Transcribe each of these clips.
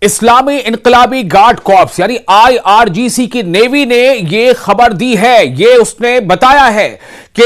इस्लामी इनकलाबी guard corps यानी IRGC की navy ने यह खबर दी है, ये उसने बताया है कि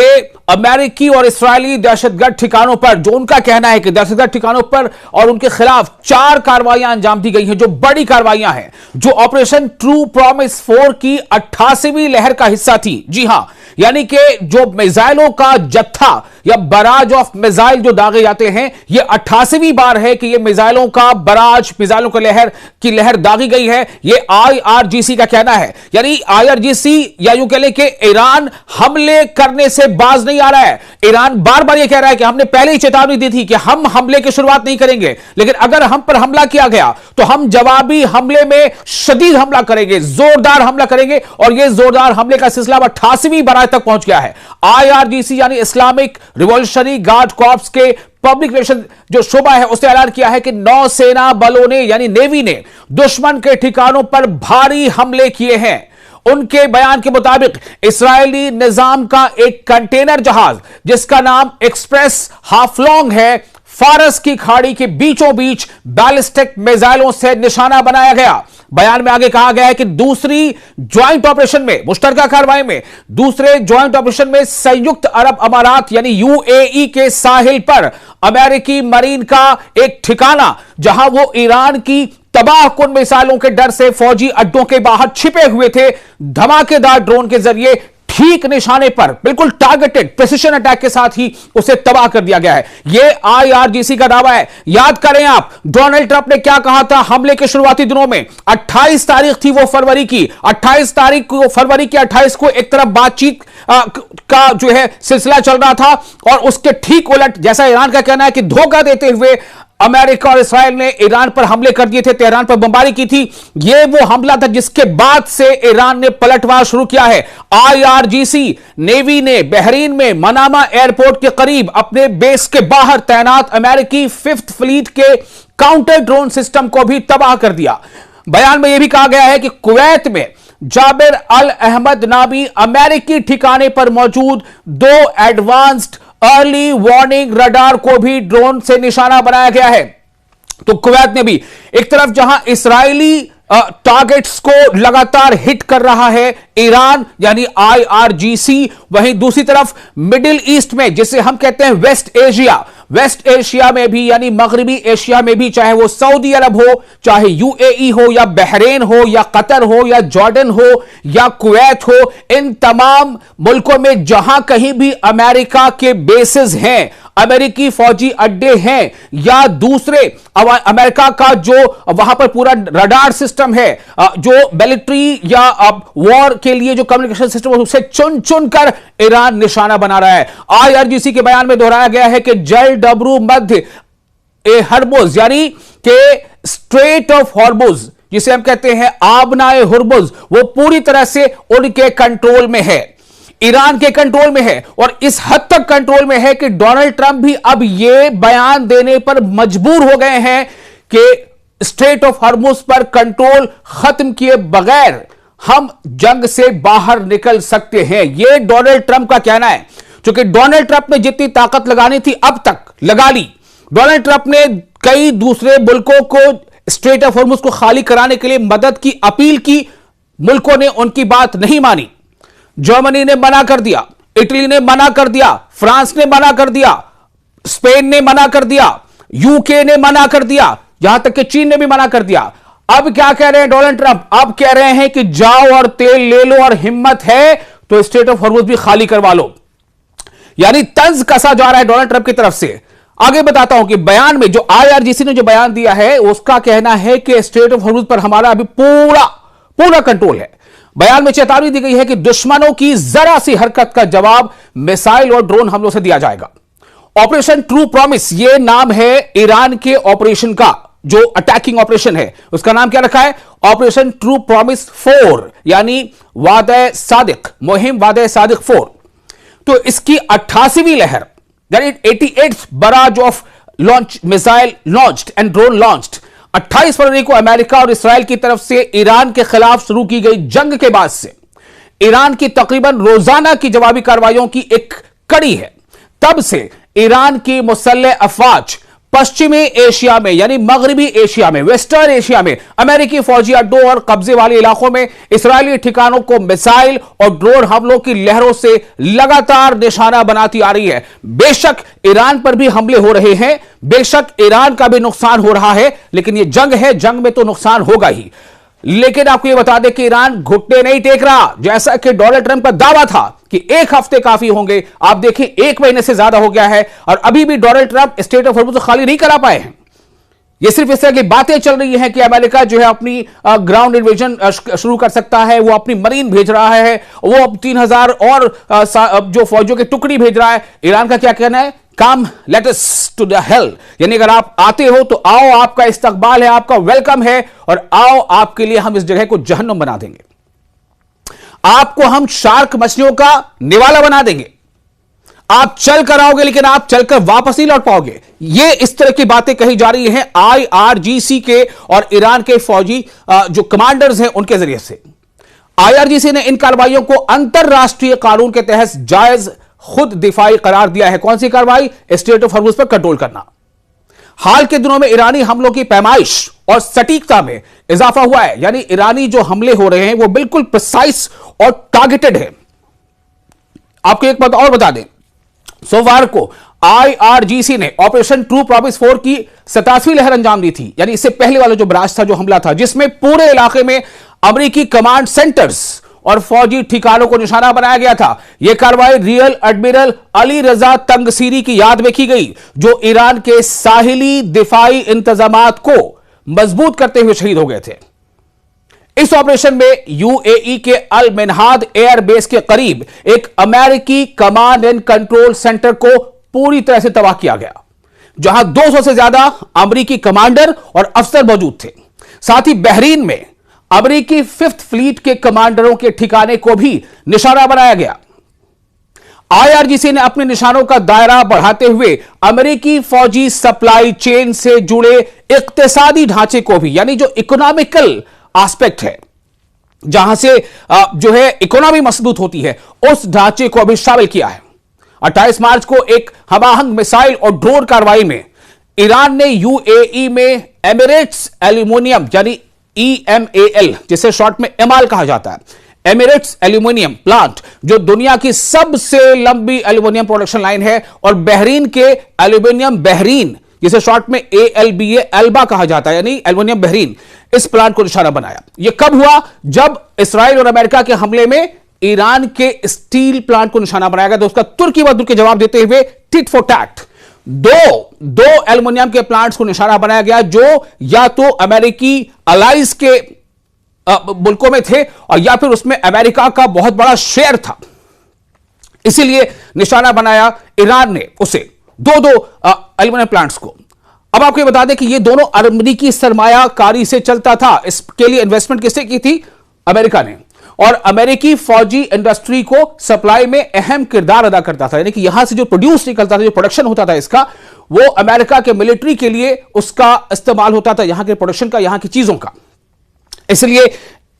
अमेरिकी और इस्राएली दहशतगर्द ठिकानों पर, जो उनका कहना है कि दहशतगर्द ठिकानों पर और उनके खिलाफ 4 कार्रवाइयां अंजाम दी गई हैं, जो बड़ी कार्रवाइयां हैं, जो ऑपरेशन ट्रू प्रॉमिस 4 की 88वीं लहर का हिस्सा थी। जी हां, यानी कि जो मिसाइलों का जत्था या बराज ऑफ मिसाइल जो दागे जाते हैं, यह 88वीं बार है कि यह मिसाइलों का बराज, मिसाइलों की लहर दागी गई है। यह आईआरजीसी का कहना है। यानी आईआरजीसी या यूं कह ले कि ईरान हमले करने से बाज नहीं आ रहा है। ईरान बार बार यह कह रहा है कि हमने पहले ही चेतावनी दी थी कि हम हमले की शुरुआत नहीं करेंगे, लेकिन अगर हम पर हमला किया गया तो हम जवाबी हमले में शदीद हमला करेंगे, जोरदार हमला करेंगे। और यह जोरदार हमले का सिलसिला 88वीं बार तक पहुंच गया है। आईआरजीसी यानी इस्लामिक रिवॉल्यूशनरी गार्ड कॉर्प्स के पब्लिक रिलेशन जो शोबा है, उसने ऐलान किया है कि नौसेना बलों ने यानी नेवी ने दुश्मन के ठिकानों पर भारी हमले किए हैं। उनके बयान के मुताबिक इस्राएली निजाम का एक कंटेनर जहाज जिसका नाम एक्सप्रेस हाफलोंग है, फारस की खाड़ी के बीचों बीच बैलिस्टिक मिसाइलों से निशाना बनाया गया। बयान में आगे कहा गया है कि दूसरी ज्वाइंट ऑपरेशन में, मुश्तरका कार्रवाई में, दूसरे ज्वाइंट ऑपरेशन में संयुक्त अरब अमारात यानी यूएई के साहिल पर अमेरिकी मरीन का एक ठिकाना, जहां वो ईरान की तबाहकुन मिसाइलों के डर से फौजी अड्डों के बाहर छिपे हुए थे, धमाकेदार ड्रोन के जरिए ठीक निशाने पर बिल्कुल टारगेटेड प्रिसिशन अटैक के साथ ही उसे तबाह कर दिया गया है। यह आईआरजीसी का दावा है। याद करें आप, डोनाल्ड ट्रंप ने क्या कहा था हमले के शुरुआती दिनों में? 28 तारीख थी वो फरवरी की, 28 तारीख को, फरवरी की 28 को एक तरफ बातचीत का जो है सिलसिला चल रहा था, और उसके ठीक उलट, जैसा ईरान का कहना है कि धोखा देते हुए अमेरिका और इस्राएल ने ईरान पर हमले कर दिए थे, तेहरान पर बमबारी की थी। यह वो हमला था जिसके बाद से ईरान ने पलटवार शुरू किया है। आईआरजीसी नेवी ने बहरीन में मनामा एयरपोर्ट के करीब अपने बेस के बाहर तैनात अमेरिकी 5th फ्लीट के काउंटर ड्रोन सिस्टम को भी तबाह कर दिया। बयान में यह भी कहा गया है कि कुवैत में जाबिर अल अहमद नामी अमेरिकी ठिकाने पर मौजूद 2 एडवांस्ड अर्ली वार्निंग रडार को भी ड्रोन से निशाना बनाया गया है। तो कुवैत में भी एक तरफ जहां इस्राएली टारगेट्स को लगातार हिट कर रहा है ईरान यानी आईआरजीसी, वहीं दूसरी तरफ मिडिल ईस्ट में, जिसे हम कहते हैं वेस्ट एशिया में भी यानी मगरबी एशिया में भी, चाहे वो सऊदी अरब हो, चाहे यूएई हो या बहरेन हो या कतर हो या जॉर्डन हो या कुवैत हो, इन तमाम मुल्कों में जहां कहीं भी अमेरिका के बेसेस हैं, अमेरिकी फौजी अड्डे हैं, या दूसरे अमेरिका का जो वहां पर पूरा रडार सिस्टम है, जो मिलिट्री या वॉर के लिए जो कम्युनिकेशन सिस्टम है, उसे चुन चुन कर ईरान निशाना बना रहा है। आईआरजीसी के बयान में दोहराया गया है कि जल डबरू मध्य हर्मुज यानी के स्ट्रेट ऑफ हॉर्मुज, जिसे हम कहते हैं आबनाए हुर्मुज, वो पूरी तरह से उनके कंट्रोल में है, ईरान के कंट्रोल में है। और इस हद तक कंट्रोल में है कि डोनाल्ड ट्रंप भी अब यह बयान देने पर मजबूर हो गए हैं कि स्ट्रेट ऑफ हॉर्मुज पर कंट्रोल खत्म किए बगैर हम जंग से बाहर निकल सकते हैं। यह डोनाल्ड ट्रंप का कहना है। क्योंकि डोनाल्ड ट्रंप ने जितनी ताकत लगानी थी अब तक लगा ली। डोनाल्ड ट्रंप ने कई दूसरे मुल्कों को स्ट्रेट ऑफ हॉर्मुज को खाली कराने के लिए मदद की अपील की, मुल्कों ने उनकी बात नहीं मानी। जर्मनी ने मना कर दिया, इटली ने मना कर दिया, फ्रांस ने मना कर दिया, स्पेन ने मना कर दिया, यूके ने मना कर दिया, यहां तक कि चीन ने भी मना कर दिया। अब क्या कह रहे हैं डोनाल्ड ट्रंप? अब कह रहे हैं कि जाओ और तेल ले लो, और हिम्मत है तो स्ट्रेट ऑफ हॉर्मुज भी खाली करवा लो। यानी तंज कसा जा रहा है डोनाल्ड ट्रंप की तरफ से। आगे बताता हूं कि बयान में जो आईआरजीसी ने जो बयान दिया है, उसका कहना है कि स्ट्रेट ऑफ हॉर्मुज पर हमारा अभी पूरा कंट्रोल है। बयान में चेतावनी दी गई है कि दुश्मनों की जरा सी हरकत का जवाब मिसाइल और ड्रोन हमलों से दिया जाएगा। ऑपरेशन ट्रू प्रॉमिस, यह नाम है ईरान के ऑपरेशन का, जो अटैकिंग ऑपरेशन है उसका नाम क्या रखा है? ऑपरेशन ट्रू प्रॉमिस 4 यानी वादे सादिक, मुहिम वादे सादिक 4। तो इसकी 88वीं लहर यानी 88th barrage of launch missile launched and drone launched 28 फरवरी को अमेरिका और इस्राएल की तरफ से ईरान के खिलाफ शुरू की गई जंग के बाद से ईरान की तकरीबन रोजाना की जवाबी कार्रवाइयों की एक कड़ी है। तब से ईरान की मुसल्लह अफवाज पश्चिमी एशिया में यानी मगरबी एशिया में, वेस्टर्न एशिया में अमेरिकी फौजी अड्डों और कब्जे वाले इलाकों में इस्राएली ठिकानों को मिसाइल और ड्रोन हमलों की लहरों से लगातार निशाना बनाती आ रही है। बेशक ईरान पर भी हमले हो रहे हैं, बेशक ईरान का भी नुकसान हो रहा है, लेकिन यह जंग है, जंग में तो नुकसान होगा ही। लेकिन आपको यह बता दें कि ईरान घुटने नहीं टेक रहा, जैसा कि डोनाल्ड ट्रंप का दावा था कि 1 हफ्ते काफी होंगे। आप देखें 1 महीने से ज्यादा हो गया है और अभी भी Donald Trump state of Hormuz खाली नहीं करा पाए हैं। ये सिर्फ इस तरह की बातें चल रही हैं कि अमेरिका जो है अपनी ग्राउंड इन्वेजन शुरू कर सकता है, वो अपनी मरीन भेज रहा है, वो अब 3000 और जो फौजियों की टुकड़ी भेज रहा है। ईरान का क्या कहना है? Come let us to the hell, यानी अगर आप आते हो तो आओ, आपका इस्तकबाल है, आपका वेलकम है, और आओ आपके लिए हम इस जगह को जहन्नुम बना देंगे, आपको हम शार्क मछलियों का निवाला बना देंगे। आप चल कर आओगे लेकिन आप चलकर वापस नहीं लौट पाओगे। ये इस तरह की बातें कही जा रही हैं IRGC के और ईरान के फौजी जो कमांडर्स हैं उनके जरिए से। IRGC ने इन कार्रवाइयों को अंतरराष्ट्रीय कानून के तहत जायज खुद दिफाई करार दिया है। कौन सी कार्रवाई? स्टेट ऑफ हॉर्मुज़ पर कंट्रोल करना। हाल के दिनों में ईरानी हमलों की पैमाइश और सटीकता में इजाफा हुआ है, यानी ईरानी जो हमले हो रहे हैं वो बिल्कुल प्रिसाइज और टारगेटेड है। आपको एक बात और बता दें, सोमवार को IRGC ने ऑपरेशन ट्रू प्रॉमिस 4 की 87वीं लहर अंजाम दी थी, यानी इससे पहले वाला जो बराज था, जो हमला था, जिसमें पूरे इलाके में अमेरिकी कमांड सेंटर्स और फौजी ठिकानों को निशाना बनाया गया था। यह कार्रवाई रियल एडमिरल अली रजा तंगसीरी की याद में की गई, जो ईरान के साहिली दिफाई इंतजामात को मजबूत करते हुए शहीद हो गए थे। इस ऑपरेशन में UAE के अल मिनहाद एयर बेस के करीब एक अमेरिकी कमांड एंड कंट्रोल सेंटर को पूरी तरह से तबाह किया गया, जहां 200 से ज्यादा अमेरिकी कमांडर और अफसर मौजूद थे। साथ ही बहरीन में अमेरिकी 5th फ्लीट के कमांडरों के ठिकाने को भी निशाना बनाया गया। IRGC ने अपने निशानों का दायरा बढ़ाते हुए अमेरिकी फौजी सप्लाई चेन से जुड़े इक्तिसादी ढांचे को भी, यानी जो इकोनॉमिकल एस्पेक्ट है, जहां से जो है इकोनॉमी मजबूत होती है, उस ढांचे को भी शामिल किया है। 28 मार्च को एक हवाहंग मिसाइल और ड्रोन कार्रवाई में ईरान ने UAE में एमिरेट्स एल्यूमिनियम यानी EMAL, जिसे शॉर्ट में एमाल कहा जाता है, एमिरेट्स एल्यूमिनियम प्लांट, जो दुनिया की सबसे लंबी एल्यूमिनियम प्रोडक्शन लाइन है, और बहरीन के एल्यूमिनियम बहरीन, जिसे शॉर्ट में ALBA एल्बा कहा जाता है, यानी एल्यूमिनियम बहरीन, इस प्लांट को निशाना बनाया। यह कब हुआ? जब इसराइल और अमेरिका के हमले में ईरान के स्टील प्लांट को निशाना बनाया गया, तो उसका तुर्की बदुर के जवाब देते हुए टिट फॉर टैट दो एल्युमिनियम के प्लांट्स को निशाना बनाया गया, जो या तो अमेरिकी अलाइज के मुल्कों में थे और या फिर उसमें अमेरिका का बहुत बड़ा शेयर था। इसीलिए निशाना बनाया ईरान ने उसे, दो एल्युमिनियम प्लांट्स को। अब आपको बता दें कि ये दोनों अमेरिकी सरमायाकारी से चलता था। इसके लिए इन्वेस्टमेंट किसने की थी? अमेरिका ने। और अमेरिकी फौजी इंडस्ट्री को सप्लाई में अहम किरदार अदा करता था, यानी कि यहां से जो प्रोड्यूस निकलता था, जो प्रोडक्शन होता था इसका, वो अमेरिका के मिलिट्री के लिए उसका इस्तेमाल होता था, यहां के प्रोडक्शन का, यहां की चीजों का। इसलिए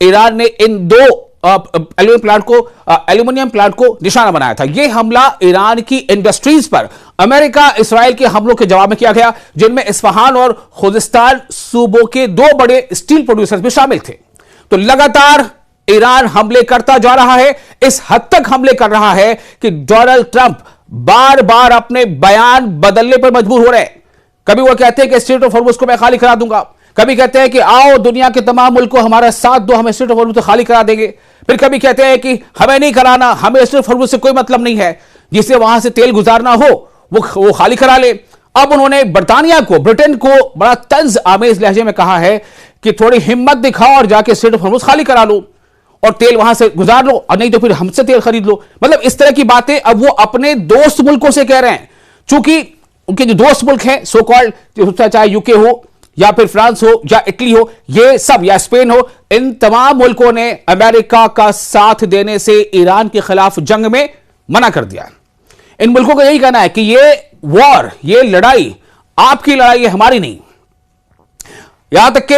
ईरान ने इन दो एल्यूमिनियम प्लांट को निशाना बनाया था। यह हमला ईरान की इंडस्ट्रीज पर अमेरिका इसराइल के हमलों के जवाब में किया गया, जिनमें इस्फहान और खुजिस्तान सूबों के दो बड़े स्टील प्रोड्यूसर्स भी शामिल थे। तो लगातार ईरान हमले करता जा रहा है, इस हद तक हमले कर रहा है कि डोनाल्ड ट्रंप बार बार अपने बयान बदलने पर मजबूर हो रहे हैं। कभी वो कहते हैं कि स्टेट ऑफ हॉर्मुज़ को मैं खाली करा दूंगा, कभी कहते हैं कि आओ दुनिया के तमाम मुल्क को हमारा साथ दो, हम स्टेट ऑफ हॉर्मुज़ खाली करा देंगे। फिर कभी कहते हैं कि हमें नहीं कराना, हमें स्टेट ऑफ हॉर्मुज़ से कोई मतलब नहीं है, जिसे वहां से तेल गुजारना हो वो खाली करा ले। अब उन्होंने बर्तानिया को, ब्रिटेन को बड़ा तंज आमेज लहजे में कहा है कि थोड़ी हिम्मत दिखाओ और जाके स्टेट ऑफ हॉर्मुज़ खाली करा लो और तेल वहां से गुजार लो, और नहीं तो फिर हमसे तेल खरीद लो। मतलब इस तरह की बातें अब वो अपने दोस्त मुल्कों से कह रहे हैं, चूंकि उनके जो दोस्त मुल्क हैं सो कॉल्ड, चाहे यूके हो या फिर फ्रांस हो या इटली हो, ये सब, या स्पेन हो, इन तमाम मुल्कों ने अमेरिका का साथ देने से ईरान के खिलाफ जंग में मना कर दिया। इन मुल्कों का यही कहना है कि ये वॉर, ये लड़ाई आपकी लड़ाई है, हमारी नहीं। यहां तक कि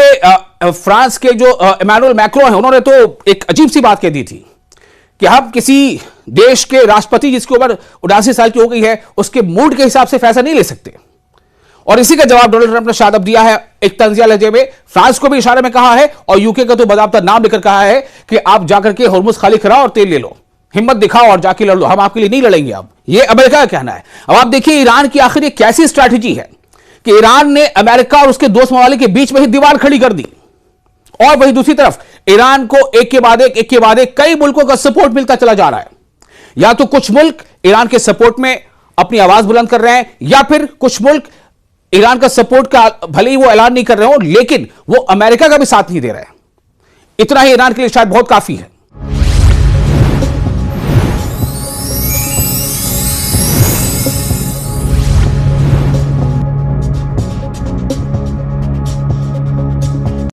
फ्रांस के जो इमैनुअल मैक्रो हैं, उन्होंने तो एक अजीब सी बात कह दी थी कि हम किसी देश के राष्ट्रपति जिसकी उम्र 79 साल की हो गई है, उसके मूड के हिसाब से फैसला नहीं ले सकते। और इसी का जवाब डोनाल्ड ट्रंप ने शायद अब दिया है एक तंजिया लहजे में। फ्रांस को भी इशारे में कहा है और यूके का तो बाकायदा नाम लेकर कहा है कि आप जाकर के होर्मुज खाली कराओ और तेल ले लो, हिम्मत दिखाओ और जाके लड़ लो, हम आपके लिए नहीं लड़ेंगे। अब ये अमेरिका का कहना है। अब आप देखिए ईरान की आखिर एक कैसी स्ट्रैटेजी है कि ईरान ने अमेरिका और उसके दोस्त ममालिक के बीच में ही दीवार खड़ी कर दी, और वही दूसरी तरफ ईरान को एक के बाद एक कई मुल्कों का सपोर्ट मिलता चला जा रहा है। या तो कुछ मुल्क ईरान के सपोर्ट में अपनी आवाज बुलंद कर रहे हैं, या फिर कुछ मुल्क ईरान का सपोर्ट का भले ही वो ऐलान नहीं कर रहे हो लेकिन वो अमेरिका का भी साथ नहीं दे रहे हैं। इतना ही ईरान के लिए शायद बहुत काफी है।